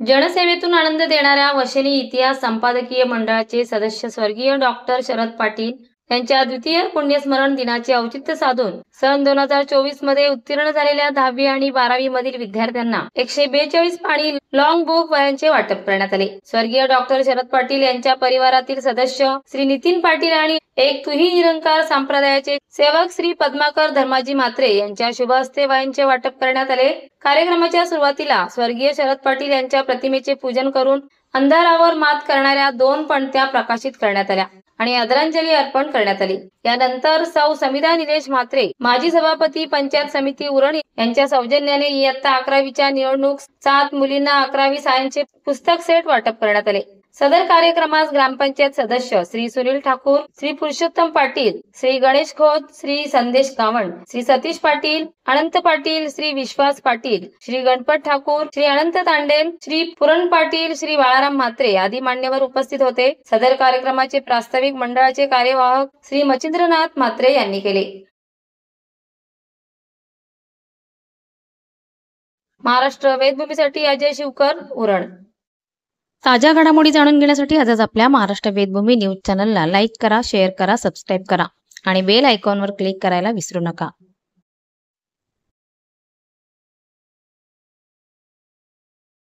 जनसेवेतून आनंद देणाऱ्या वशनी इतिहास संपादकीय मंडळाचे सदस्य स्वर्गीय डॉक्टर शरद पाटील यांच्या द्वितीय पुण्यस्मरण दिनाचे औचित्य साधून सन 2024 मध्ये उत्तीर्ण झालेल्या 10वी आणि 12वी मधील विद्यार्थ्यांना 142 पाणी लॉंग बुक वह्यांचे वाटप करण्यात आले। स्वर्गीय डॉक्टर शरद पाटील यांच्या परिवारातील सदस्य श्री नितीन पाटील आणि एक तुही निरंकार संप्रदायाचे सेवक श्री पद्माकर धर्माजी म्हात्रे यांच्या शुभ हस्ते वह्यांचे वाटप करण्यात आले। कार्यक्रमाच्या सुरुवातीला स्वर्गीय शरद पाटील यांच्या प्रतिमेचे पूजन करून अंधारावर मात करणाऱ्या 2 पणत्या प्रकाशित करण्यात आल्या आणि आदरांजली अर्पण करण्यात आली। यानंतर सौ समिधा निलेश म्हात्रे माजी सभापती पंचायत समिती उरण यांच्या सौजन्याने इयत्ता 11वीच्या निवडणूक 7 मुलींना 11वी सायन्सचे पुस्तक सेट वाटप करण्यात आले। सदर कार्यक्रमास ग्रामपंचायत सदस्य श्री सुनील ठाकूर, श्री पुरुषोत्तम पाटील, श्री गणेश खोत, श्री संदेश गावंड, श्री सतीश पाटील, अनंत पाटील, श्री विश्वास पाटील, श्री गणपत ठाकूर, श्री अनंत तांडेल, श्री पुरण पाटील, श्री बाळाराम म्हात्रे आदी मान्यवर उपस्थित होते। सदर कार्यक्रमाचे प्रास्ताविक मंडळाचे कार्यवाहक श्री मच्छिंद्रनाथ म्हात्रे यांनी केले। महाराष्ट्र वेदभूमीसाठी अजय शिवकर, उरण। ताज्या घडामोडी जाणून घेण्यासाठी आजच आपल्या महाराष्ट्र वेदभूमी न्यूज चॅनलला लाईक करा, शेअर करा, सबस्क्राईब करा आणि बेल आयकॉनवर क्लिक करायला विसरू नका।